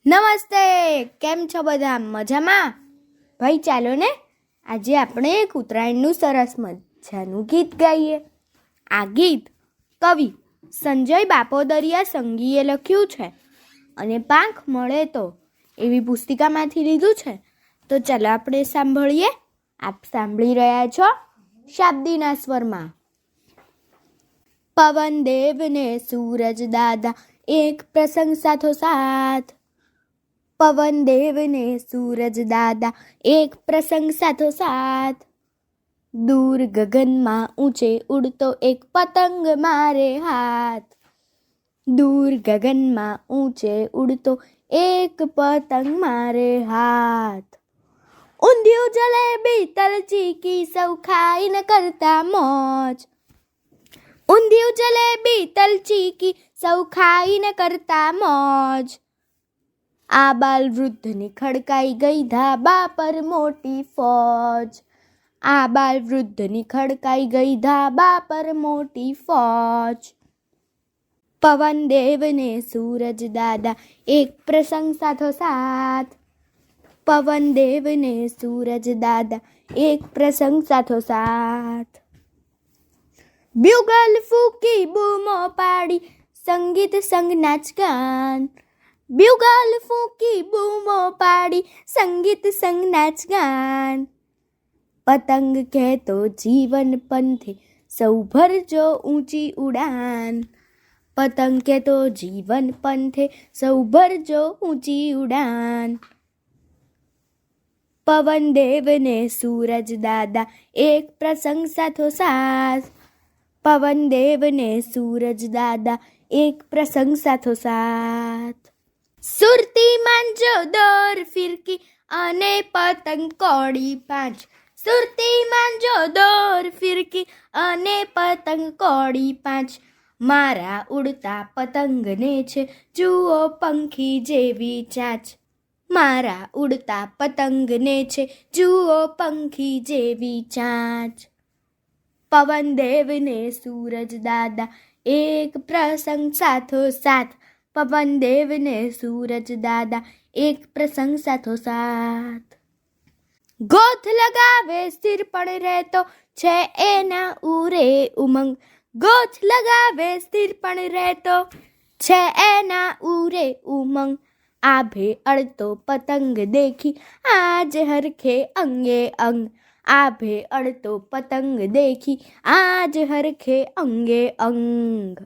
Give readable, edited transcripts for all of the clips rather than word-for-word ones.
નમસ્તે, કેમ છો બધા? મજામાં? ભાઈ ચાલો ને આજે આપણે એક ઉત્તરાયણનું સરસ મજાનું ગીત ગાઈએ. આ ગીત કવિ સંજય બાપોદરિયા સંગીએ લખ્યું છે અને પાંખ મળે તો એવી પુસ્તિકામાંથી લીધું છે. તો ચાલો આપણે સાંભળીએ. આપ સાંભળી રહ્યા છો શાબ્દીના સ્વરમાં. પવન દેવ ને સૂરજ દાદા એક પ્રસંગ સાથો સાથ. પવન દેવ ને સૂરજ દાદા એક પ્રસંગ સાથો સાથ. દૂર ગગનમાં ઊંચે ઉડતો એક પતંગ મારે હાથ. દૂર ગગનમાં ઊંચે ઉડતો એક પતંગ મારે હાથ. ઊંધિયું જલેબી તલ ચીકી સૌ ખાઈને કરતા મોજ. ઊંધિયું જલેબી તલ ચીકી સૌ ખાઈને કરતા મોજ. આ બાલ વૃદ્ધની ખડકાઈ ગઈ ધાબા પર મોટી ફોજ. આ બાલ વૃદ્ધની ખડકાઈ ગઈ ધાબા પર મોટી ફોજ. પવન દેવ ને સૂરજ દાદા એક પ્રસંગ સાથો સાથ. પવન દેવ ને સૂરજ દાદા એક પ્રસંગ સાથો સાથ. બ્યુગલ ફૂકી બૂમો પાડી સંગીત સંગ નાચ ગાન. બ્યુગલ ફૂકી બૂમો પાડી સંગીત સંગ નાચ ગાન. પતંગ કહેતો જીવન પંથે સૌ ભરજો ઊંચી ઉડાન. પતંગ કહેતો જીવન પંથે સૌ ભરજો ઊંચી ઉડાન. પવન દેવ ને સૂરજ દાદા એક પ્રસંગ સાથો સાથ. પવન દેવ ને સૂરજ દાદા એક પ્રસંગ સાથો સાથ. સુરતી માંજો દોર ફિરકી અને પતંગ કોડી પાંચ. સુરતી માંજો દોર ફિરકી અને પતંગ કોડી પાંચ. મારા ઉડતા પતંગને છે જુઓ પંખી જેવી ચાંચ. મારા ઉડતા પતંગને છે જુઓ પંખી જેવી ચાંચ. પવન દેવ ને સૂરજ દાદા એક પ્રસંગ સાથો સાથ. પવન દેવ ને સૂરજ દાદા એક પ્રસંગ સાથો સાથ. ગોથ લગાવે સ્થિર પણ રહેતો છે એના ઉરે ઉમંગ. ગોથ લગાવે સ્થિર પણ રહેતો છે એના ઉરે ઉમંગ. આભે અડતો પતંગ દેખી આજ હરખે અંગે અંગ. આભે અડતો પતંગ દેખી આજ હરખે અંગે અંગ.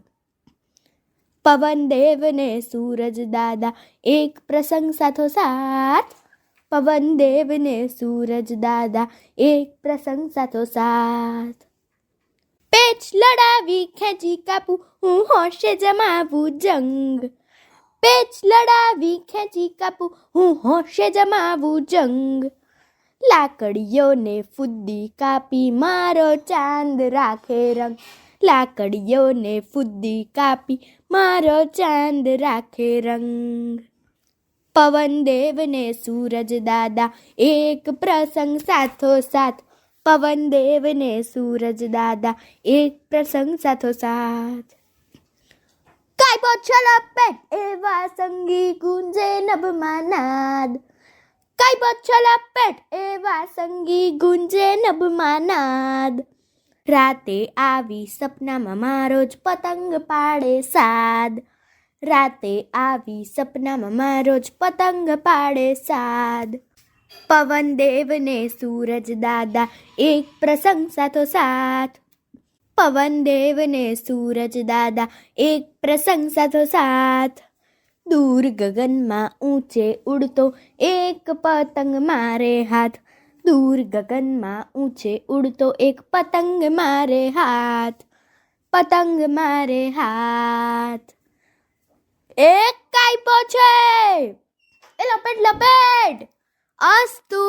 પવન દેવ ને સૂરજ દાદા એક પ્રસંગ સાથો સાથ. પવન દેવ ને સૂરજ દાદા એક પ્રસંગ સાથો સાથ. પેચ લડાવી ખેંચી કાપું હું હોશે જમાવું જંગ. પેચ લડાવી ખેંચી કાપું હું હોશે જમાવું જંગ. લાકડીઓને ફુદ્દી કાપી મારો ચાંદ રાખે રંગ. લાકડીઓને ફુદ્દી કાપી મારો ચાંદ રાખે રંગ. પવન દેવ ને સૂરજ દાદા એક પ્રસંગ સાથો સાથ. પવન દેવ ને સૂરજ દાદા એક પ્રસંગ સાથો સાથ. કાયબો છલપેટ એવા સંગી ગુંજે નભમાં નાદ. કાયબો છલપેટ એવા સંગી ગુંજે નભમાં નાદ. રાતે આવી સપનામાં મારો જ પતંગ પાડે સાદ. રાતે આવી સપનામાં મારો જ પતંગ પાડે સાદ. પવન દેવ ને સૂરજ દાદા એક પ્રસંગ સાથો સાથ. પવન દેવ ને સૂરજ દાદા એક પ્રસંગ સાથો સાથ. દૂર ગગનમાં ઊંચે ઉડતો એક પતંગ મારે હાથ. દૂર ગગનમાં ઊંચે ઉડતો એક પતંગ મારે હાથ. પતંગ મારે હાથ. એક કાયપો છે એ લપેટ લપેટ અસ્તુ.